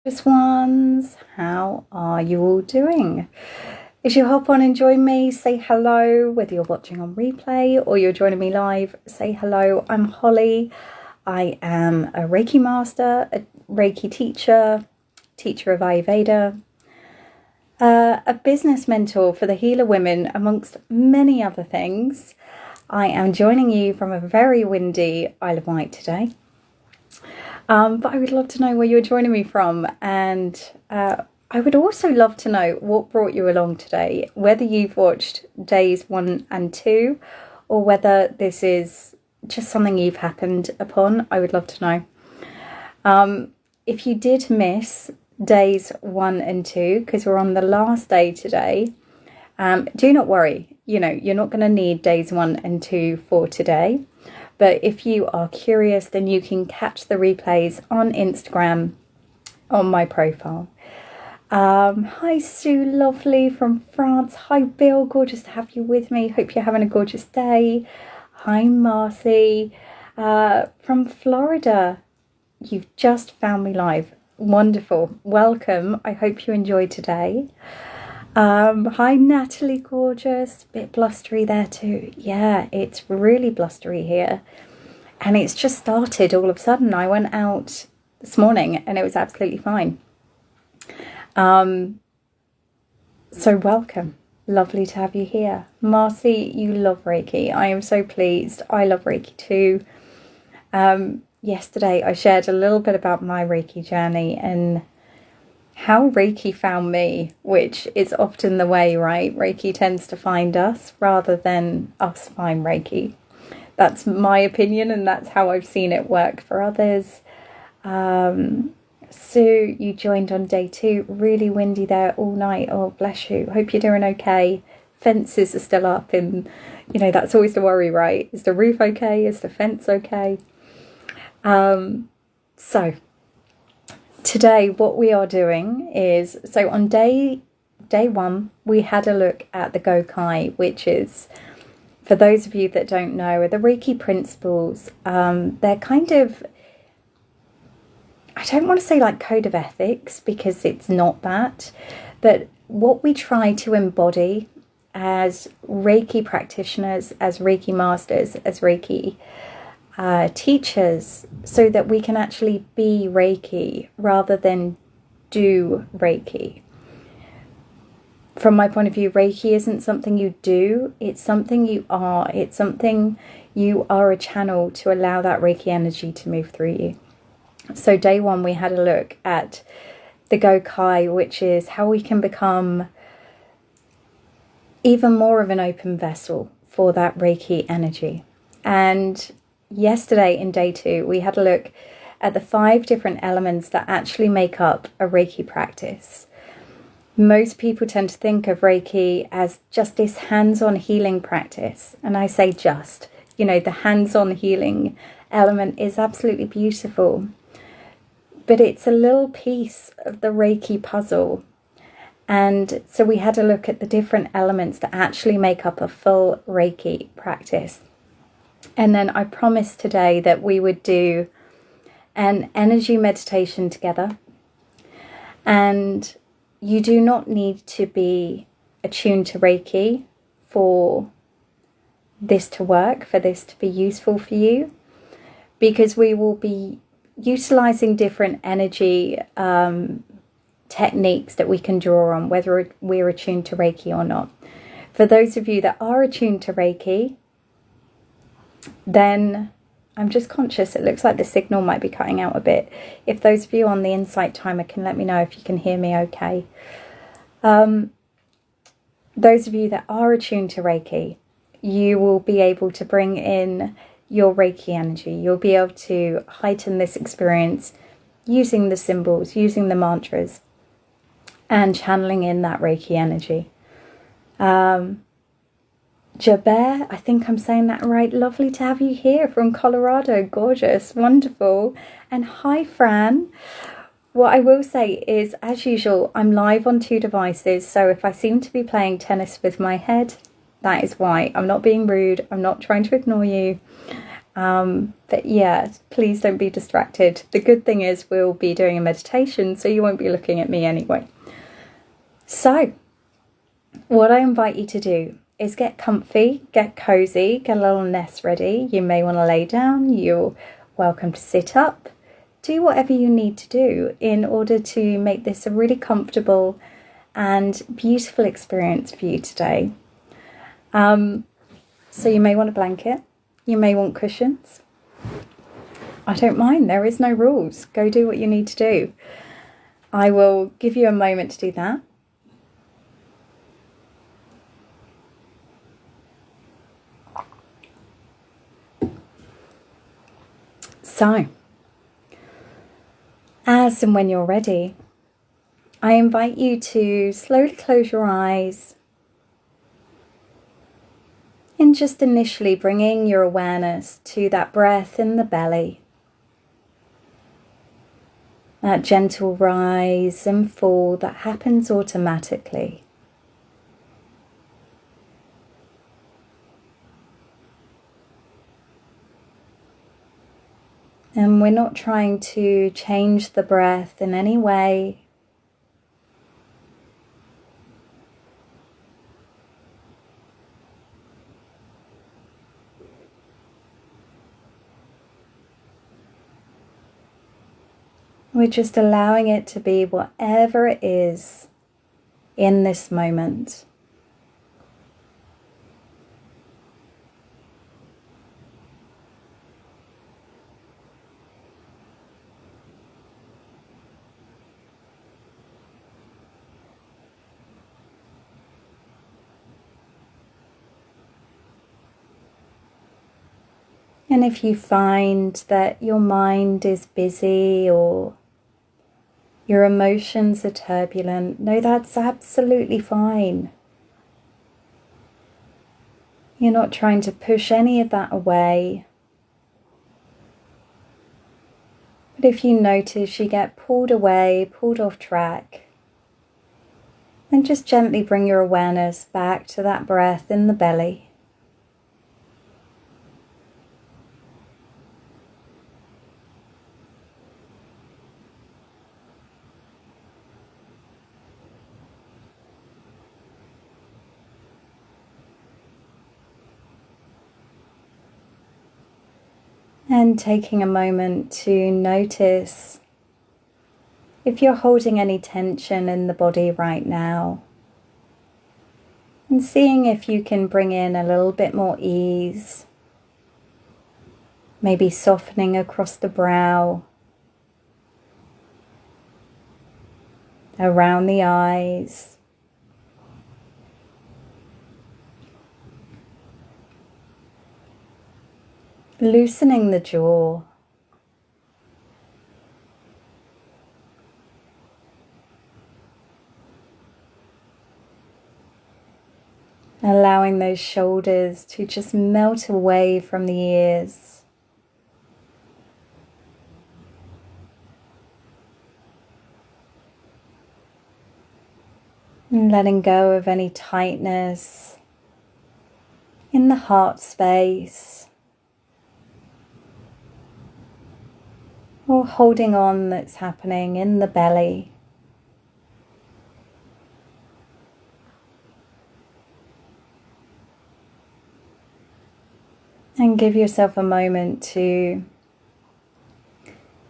Just ones, how are you all doing? As you hop on and join me, say hello, whether you're watching on replay or you're joining me live, say hello. I'm Holly. I am a Reiki master, a Reiki teacher, teacher of Ayurveda, a business mentor for the healer women, amongst many other things. I am joining you from a very windy Isle of Wight today. But I would love to know where you're joining me from, and I would also love to know what brought you along today, whether you've watched days 1 and 2 or whether this is just something you've happened upon. I would love to know. If you did miss days 1 and 2, because we're on the last day today, do not worry. You're not going to need days 1 and 2 for today. But if you are curious, then you can catch the replays on Instagram on my profile. Hi Sue, lovely from France. Hi Bill, gorgeous to have you with me. Hope you're having a gorgeous day. Hi Marcy from Florida. You've just found me live. Wonderful. Welcome. I hope you enjoyed today. Hi Natalie, gorgeous. Bit blustery there too. Yeah, it's really blustery here, and it's just started all of a sudden. I went out this morning and it was absolutely fine. So welcome, lovely to have you here. Marcy, you love Reiki. I am so pleased. I love Reiki too. Yesterday I shared a little bit about my Reiki journey and how Reiki found me, which is often the way, right? Reiki tends to find us rather than us find Reiki. That's my opinion, and that's how I've seen it work for others. Sue, you joined on day 2. Really windy there all night. Oh, bless you. Hope you're doing okay. Fences are still up, and that's always the worry, right? Is the roof okay? Is the fence okay? So today what we are doing is, so on day 1 we had a look at the Gokai, which is, for those of you that don't know, are the Reiki principles. They're kind of, I don't want to say like code of ethics, because it's not that, but what we try to embody as Reiki practitioners, as Reiki masters, as Reiki teachers, so that we can actually be Reiki rather than do Reiki. From my point of view, Reiki isn't something you do, it's something you are. It's something you are, a channel to allow that Reiki energy to move through you. So day 1 we had a look at the Gokai, which is how we can become even more of an open vessel for that Reiki energy. And yesterday in day 2 we had a look at the 5 different elements that actually make up a Reiki practice. Most people tend to think of Reiki as just this hands-on healing practice, and I say just, the hands-on healing element is absolutely beautiful, but it's a little piece of the Reiki puzzle. And so we had a look at the different elements that actually make up a full Reiki practice. And then I promised today that we would do an energy meditation together. And you do not need to be attuned to Reiki for this to work, for this to be useful for you, because we will be utilizing different energy techniques that we can draw on, whether we're attuned to Reiki or not. For those of you that are attuned to Reiki, then I'm just conscious, it looks like the signal might be cutting out a bit. If those of you on the Insight Timer can let me know if you can hear me okay. Those of you that are attuned to Reiki, you will be able to bring in your Reiki energy. You'll be able to heighten this experience using the symbols, using the mantras, and channeling in that Reiki energy. Jabert, I think I'm saying that right. Lovely to have you here from Colorado. Gorgeous, wonderful. And hi, Fran. What I will say is, as usual, I'm live on 2 devices. So if I seem to be playing tennis with my head, that is why. I'm not being rude. I'm not trying to ignore you. But yeah, please don't be distracted. The good thing is we'll be doing a meditation, so you won't be looking at me anyway. So what I invite you to do is get comfy, get cozy, get a little nest ready. You may want to lay down. You're welcome to sit up. Do whatever you need to do in order to make this a really comfortable and beautiful experience for you today. So you may want a blanket. You may want cushions. I don't mind. There is no rules. Go do what you need to do. I will give you a moment to do that. So, as and when you're ready, I invite you to slowly close your eyes and just initially bringing your awareness to that breath in the belly, that gentle rise and fall that happens automatically. And we're not trying to change the breath in any way. We're just allowing it to be whatever it is in this moment. And if you find that your mind is busy or your emotions are turbulent, no, that's absolutely fine. You're not trying to push any of that away. But if you notice you get pulled away, pulled off track, then just gently bring your awareness back to that breath in the belly. And taking a moment to notice if you're holding any tension in the body right now. And seeing if you can bring in a little bit more ease. Maybe softening across the brow, around the eyes. Loosening the jaw. Allowing those shoulders to just melt away from the ears. And letting go of any tightness in the heart space. Or holding on that's happening in the belly. And give yourself a moment to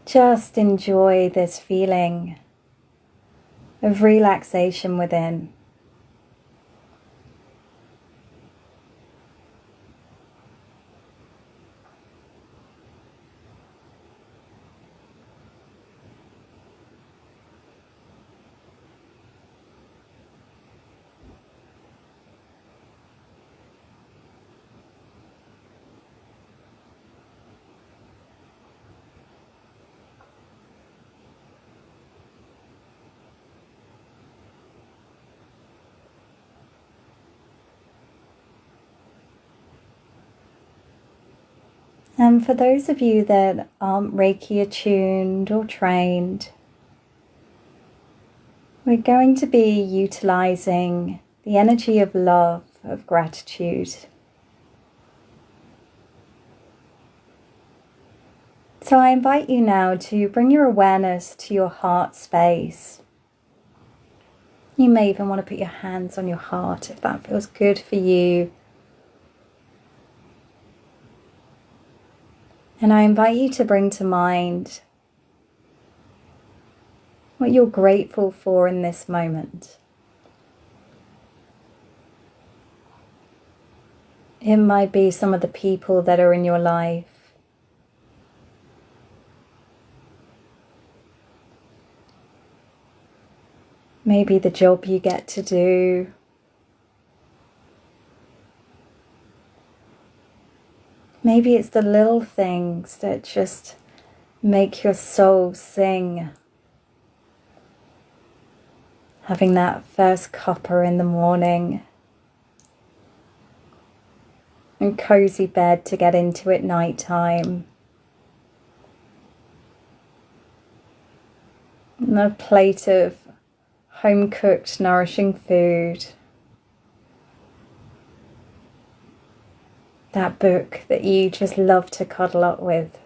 just enjoy this feeling of relaxation within. And for those of you that aren't Reiki attuned or trained, we're going to be utilizing the energy of love, of gratitude. So I invite you now to bring your awareness to your heart space. You may even want to put your hands on your heart if that feels good for you. And I invite you to bring to mind what you're grateful for in this moment. It might be some of the people that are in your life. Maybe the job you get to do. Maybe it's the little things that just make your soul sing. Having that first cuppa in the morning. And cozy bed to get into at night time. And a plate of home-cooked, nourishing food. That book that you just love to cuddle up with.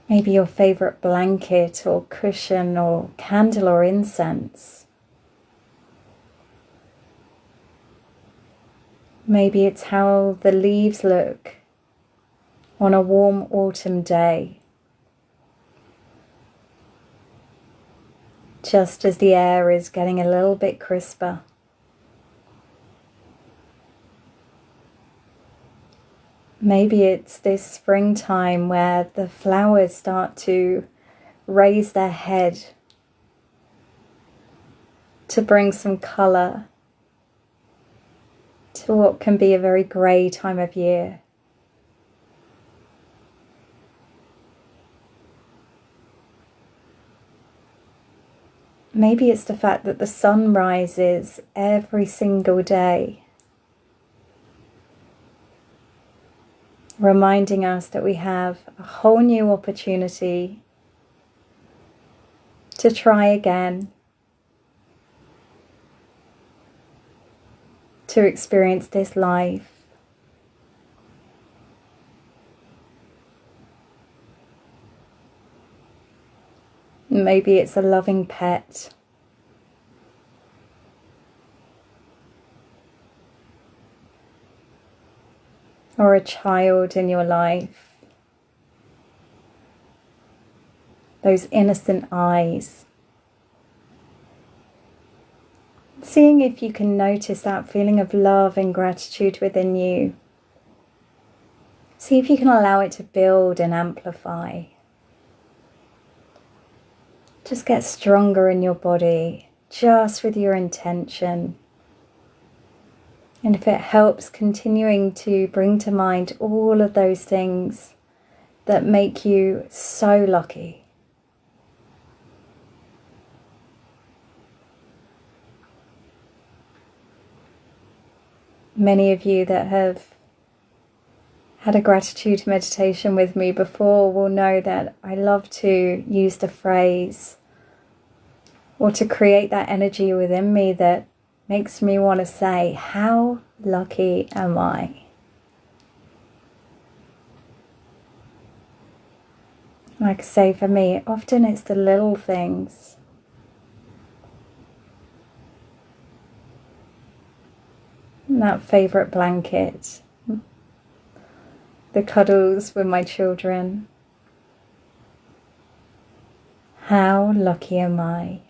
Maybe your favourite blanket or cushion or candle or incense. Maybe it's how the leaves look on a warm autumn day. Just as the air is getting a little bit crisper. Maybe it's this springtime where the flowers start to raise their head to bring some colour to what can be a very grey time of year. Maybe it's the fact that the sun rises every single day, reminding us that we have a whole new opportunity to try again, to experience this life. Maybe it's a loving pet. Or a child in your life. Those innocent eyes. Seeing if you can notice that feeling of love and gratitude within you. See if you can allow it to build and amplify. Just get stronger in your body, just with your intention. And if it helps, continuing to bring to mind all of those things that make you so lucky. Many of you that have had a gratitude meditation with me before will know that I love to use the phrase or to create that energy within me that makes me want to say, how lucky am I? Like I say, for me, often it's the little things. That favourite blanket, the cuddles with my children. How lucky am I?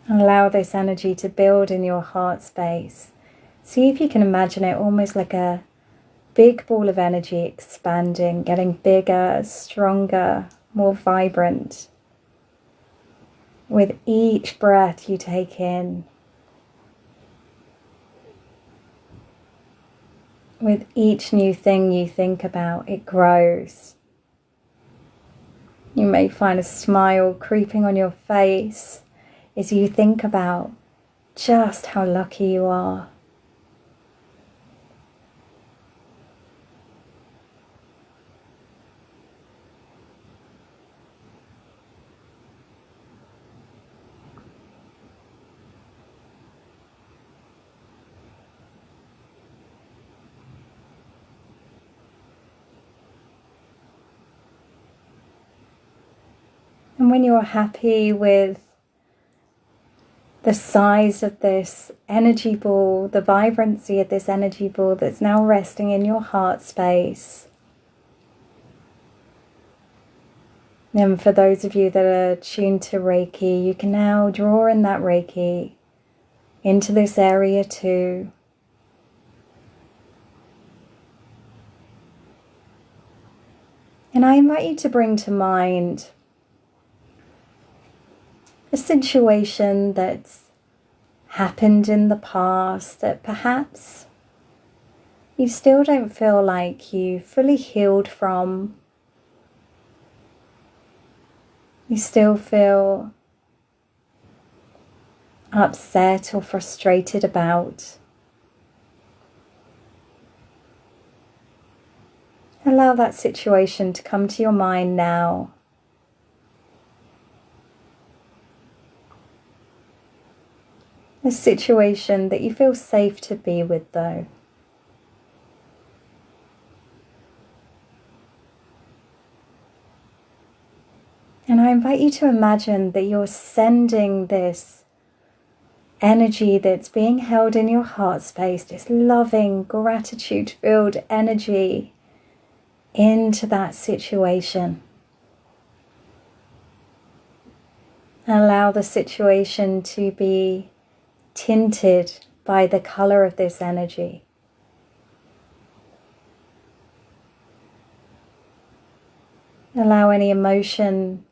Allow this energy to build in your heart space. See if you can imagine it almost like a big ball of energy expanding, getting bigger, stronger, more vibrant. With each breath you take in, with each new thing you think about, it grows. You may find a smile creeping on your face as you think about just how lucky you are. And when you're happy with the size of this energy ball, the vibrancy of this energy ball that's now resting in your heart space. And for those of you that are tuned to Reiki, you can now draw in that Reiki into this area too. And I invite you to bring to mind a situation that's happened in the past that perhaps you still don't feel like you fully healed from. You still feel upset or frustrated about. Allow that situation to come to your mind now. A situation that you feel safe to be with, though. And I invite you to imagine that you're sending this energy that's being held in your heart space, this loving, gratitude-filled energy, into that situation. Allow the situation to be tinted by the color of this energy. Allow any emotion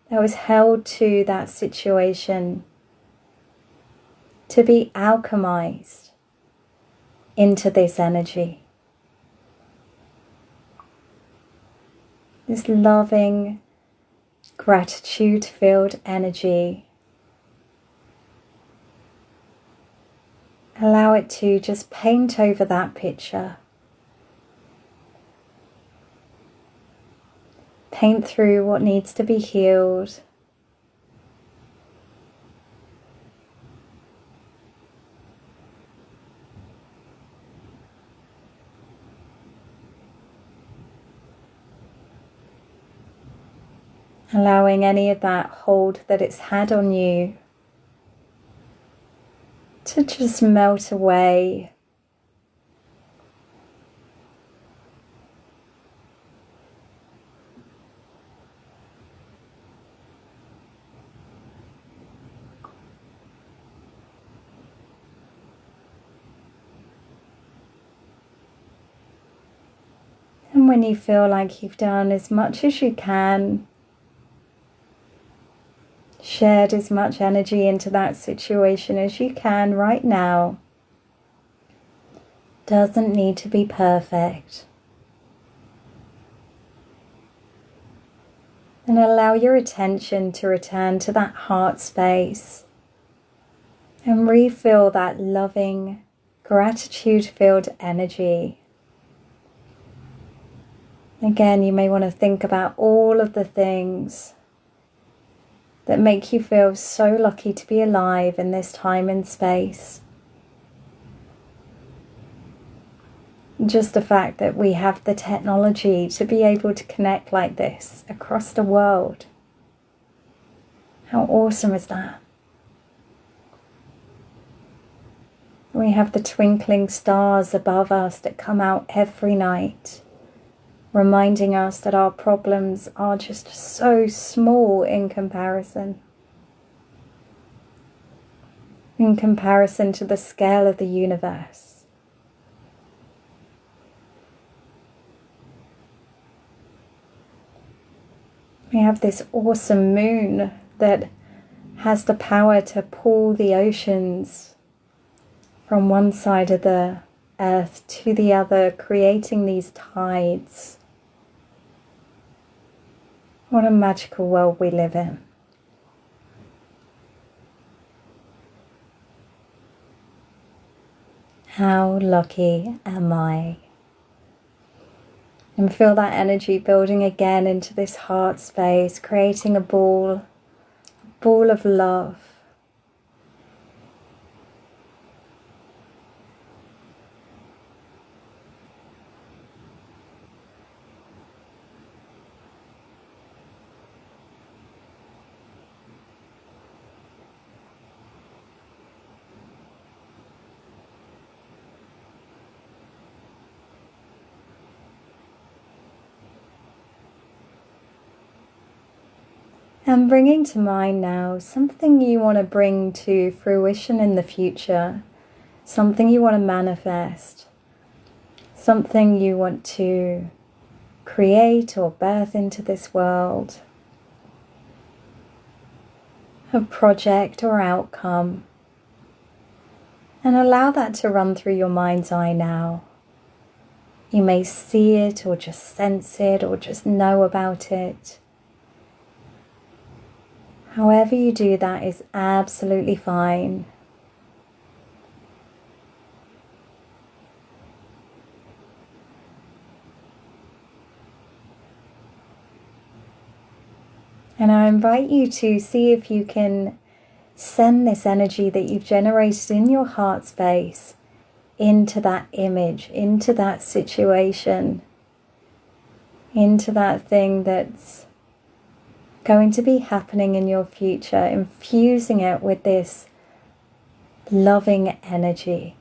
that was held to that situation to be alchemized into this energy. This loving, gratitude-filled energy. Allow it to just paint over that picture. Paint through what needs to be healed. Allowing any of that hold that it's had on you to just melt away. And when you feel like you've done as much as you can, shared as much energy into that situation as you can right now, doesn't need to be perfect. And allow your attention to return to that heart space and refill that loving, gratitude-filled energy. Again, you may want to think about all of the things that make you feel so lucky to be alive in this time and space. Just the fact that we have the technology to be able to connect like this across the world. How awesome is that? We have the twinkling stars above us that come out every night, reminding us that our problems are just so small in comparison to the scale of the universe. We have this awesome moon that has the power to pull the oceans from one side of the earth to the other, creating these tides. What a magical world we live in. How lucky am I? And feel that energy building again into this heart space, creating a ball of love. And bringing to mind now something you want to bring to fruition in the future, something you want to manifest, something you want to create or birth into this world, a project or outcome, and allow that to run through your mind's eye now. You may see it or just sense it or just know about it. However you do that is absolutely fine. And I invite you to see if you can send this energy that you've generated in your heart space into that image, into that situation, into that thing that's going to be happening in your future, infusing it with this loving energy.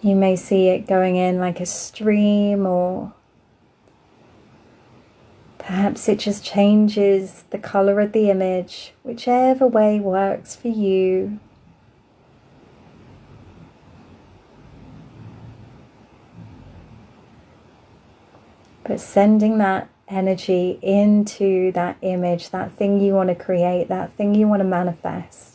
You may see it going in like a stream, or perhaps it just changes the color of the image, whichever way works for you. But sending that energy into that image, that thing you want to create, that thing you want to manifest.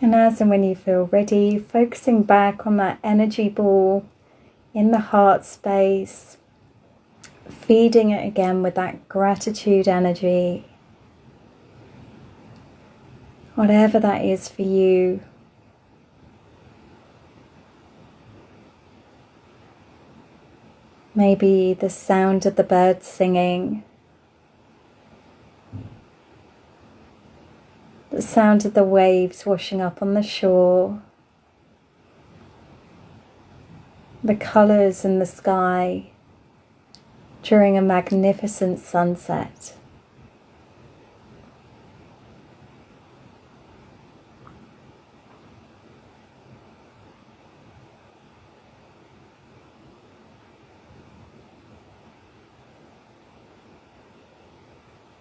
And as and when you feel ready, focusing back on that energy ball in the heart space, feeding it again with that gratitude energy. Whatever that is for you. Maybe the sound of the birds singing, the sound of the waves washing up on the shore, the colours in the sky during a magnificent sunset.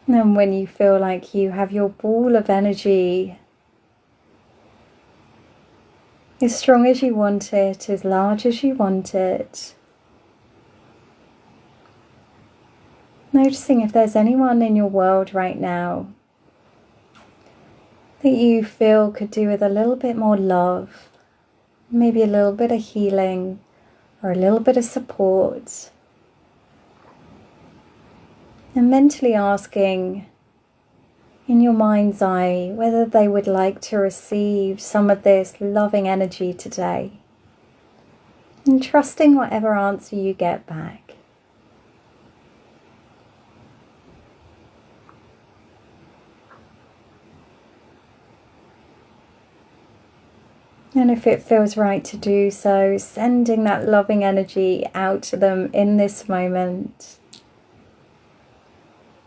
And when you feel like you have your ball of energy as strong as you want it, as large as you want it, noticing if there's anyone in your world right now that you feel could do with a little bit more love, maybe a little bit of healing or a little bit of support. And mentally asking in your mind's eye whether they would like to receive some of this loving energy today. And trusting whatever answer you get back. And if it feels right to do so, sending that loving energy out to them in this moment.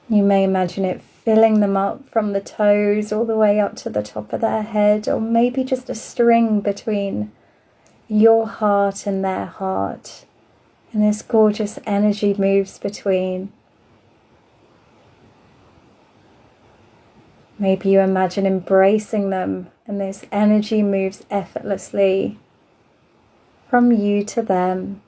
You may imagine it filling them up from the toes all the way up to the top of their head, or maybe just a string between your heart and their heart. And this gorgeous energy moves between. Maybe you imagine embracing them, and this energy moves effortlessly from you to them.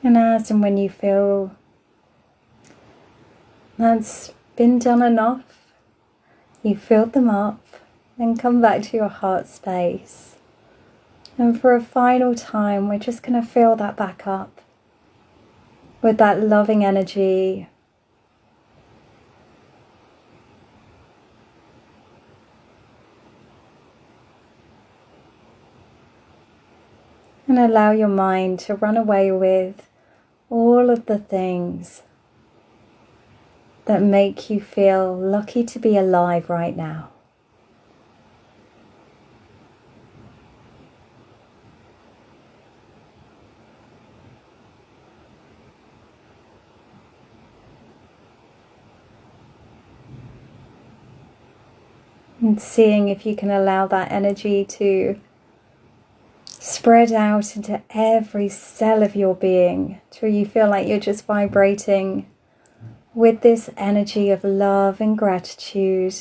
And as and when you feel That's been done enough. You filled them up. Then come back to your heart space. And for a final time, we're just going to fill that back up with that loving energy. And allow your mind to run away with all of the things that make you feel lucky to be alive right now. And seeing if you can allow that energy to spread out into every cell of your being, till you feel like you're just vibrating with this energy of love and gratitude.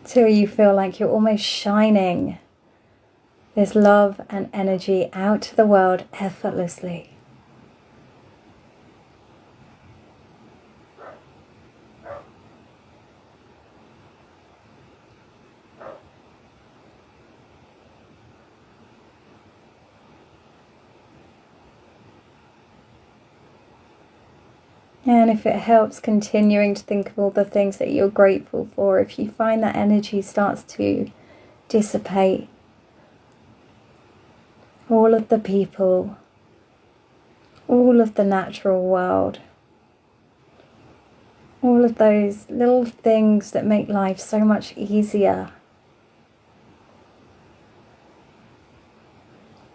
Till you feel like you're almost shining this love and energy out to the world effortlessly. And if it helps, continuing to think of all the things that you're grateful for, if you find that energy starts to dissipate, all of the people, all of the natural world, all of those little things that make life so much easier,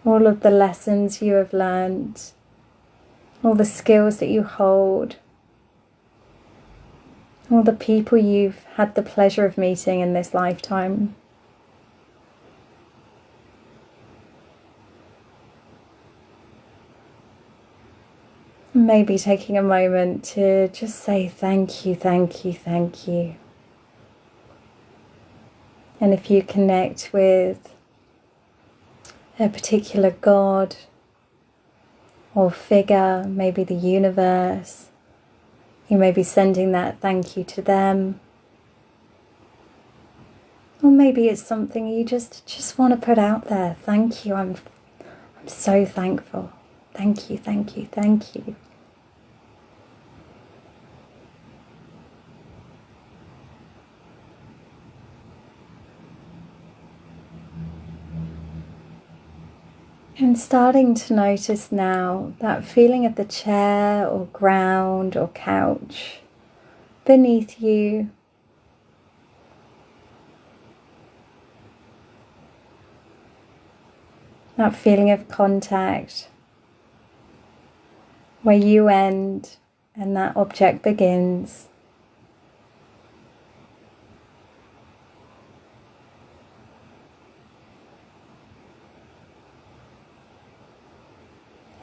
all of the lessons you have learned, all the skills that you hold, all the people you've had the pleasure of meeting in this lifetime. Maybe taking a moment to just say thank you, thank you, thank you. And if you connect with a particular God or figure, maybe the universe, you may be sending that thank you to them. Or maybe it's something you just want to put out there. Thank you, I'm so thankful. Thank you, thank you, thank you. And starting to notice now that feeling of the chair or ground or couch beneath you. That feeling of contact where you end and that object begins.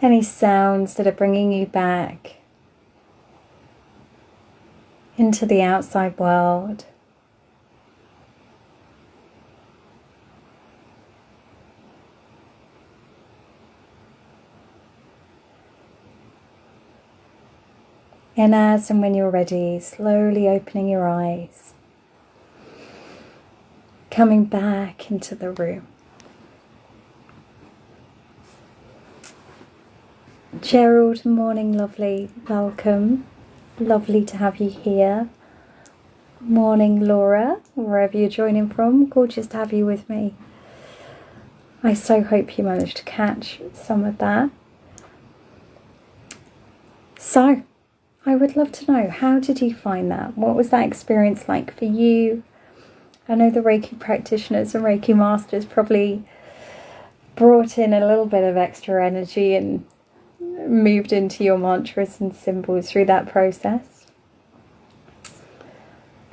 Any sounds that are bringing you back into the outside world. And as and when you're ready, slowly opening your eyes, coming back into the room. Gerald, morning lovely, welcome. Lovely to have you here. Morning Laura, wherever you're joining from, gorgeous to have you with me. I so hope you managed to catch some of that. So, I would love to know, how did you find that? What was that experience like for you? I know the Reiki practitioners and Reiki masters probably brought in a little bit of extra energy and moved into your mantras and symbols through that process.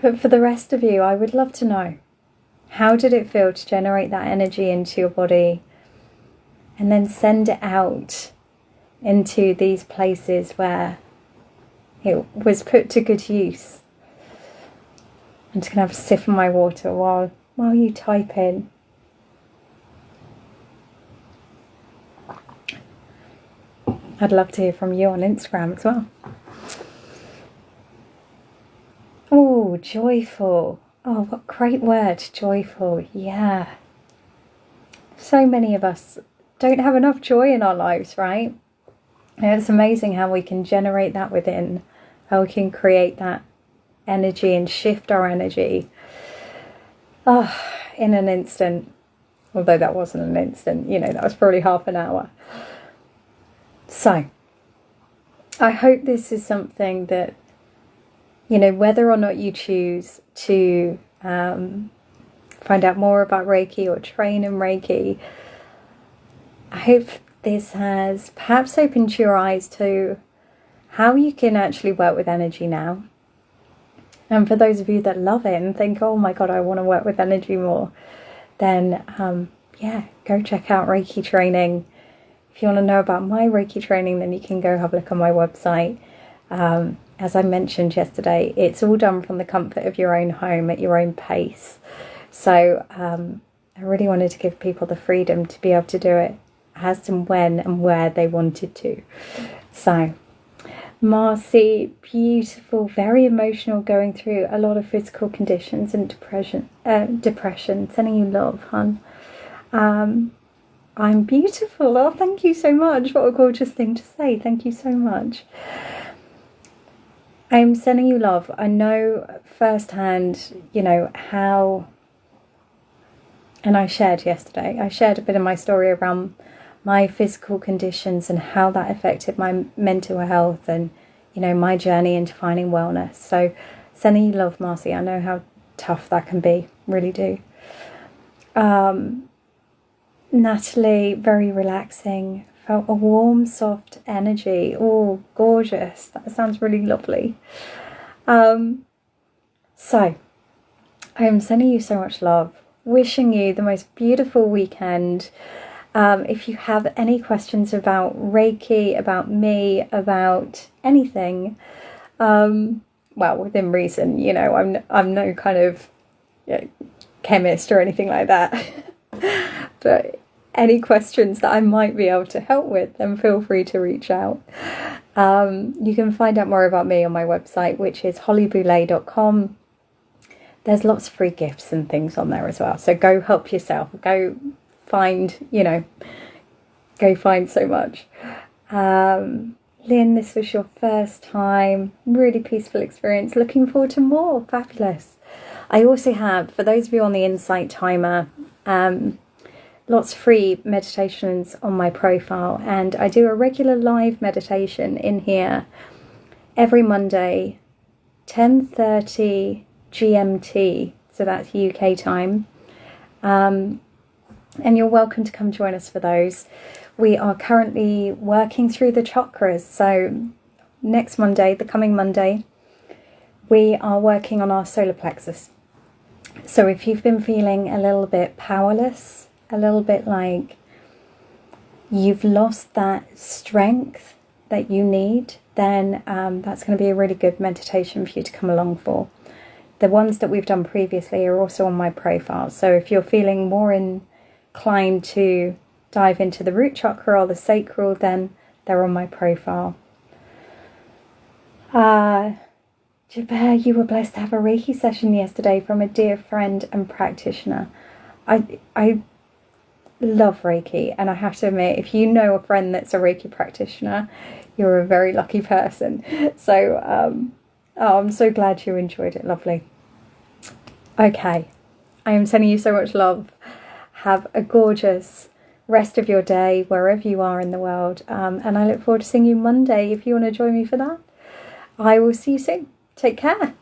But for the rest of you, I would love to know, how did it feel to generate that energy into your body and then send it out into these places where it was put to good use? I'm just going to have a sip of my water while you type in. I'd love to hear from you on Instagram as well. Oh, joyful. Oh, what great word, joyful. Yeah. So many of us don't have enough joy in our lives, right? And it's amazing how we can generate that within, how we can create that energy and shift our energy in an instant. Although that wasn't an instant, that was probably half an hour. So, I hope this is something that, whether or not you choose to find out more about Reiki or train in Reiki, I hope this has perhaps opened your eyes to how you can actually work with energy now. And for those of you that love it and think, oh my God, I want to work with energy more, then go check out Reiki training. If you want to know about my Reiki training, then you can go have a look on my website. As I mentioned yesterday, it's all done from the comfort of your own home at your own pace. So I really wanted to give people the freedom to be able to do it as and when and where they wanted to. So, Marcy, beautiful, very emotional, going through a lot of physical conditions and depression, sending you love, hon. I'm beautiful. Oh, thank you so much. What a gorgeous thing to say. Thank you so much. I'm sending you love. I know firsthand, how, and I shared yesterday, I shared a bit of my story around my physical conditions and how that affected my mental health and, my journey into finding wellness. So sending you love, Marcy. I know how tough that can be. Really do. Natalie, very relaxing. Felt a warm, soft energy. Oh, gorgeous. That sounds really lovely. So, I am sending you so much love. Wishing you the most beautiful weekend. If you have any questions about Reiki, about me, about anything, within reason, I'm no kind of chemist or anything like that. But any questions that I might be able to help with, then feel free to reach out. You can find out more about me on my website, which is hollyboulet.com. There's lots of free gifts and things on there as well. So go help yourself. Go find so much. Lynn, this was your first time. Really peaceful experience. Looking forward to more. Fabulous. I also have, for those of you on the Insight Timer, lots of free meditations on my profile, and I do a regular live meditation in here every Monday, 10:30 GMT, so that's UK time, and you're welcome to come join us for those. We are currently working through the chakras, so next Monday, the coming Monday, we are working on our solar plexus. So if you've been feeling a little bit powerless, a little bit like you've lost that strength that you need, then that's going to be a really good meditation for you to come along for. The ones that we've done previously are also on my profile. So if you're feeling more inclined to dive into the root chakra or the sacral, then they're on my profile. Jabir, you were blessed to have a Reiki session yesterday from a dear friend and practitioner. I love Reiki, and I have to admit, if you know a friend that's a Reiki practitioner, you're a very lucky person. So I'm so glad you enjoyed it. Lovely. Okay, I am sending you so much love. Have a gorgeous rest of your day wherever you are in the world, and I look forward to seeing you Monday if you want to join me for that. I will see you soon. Take care.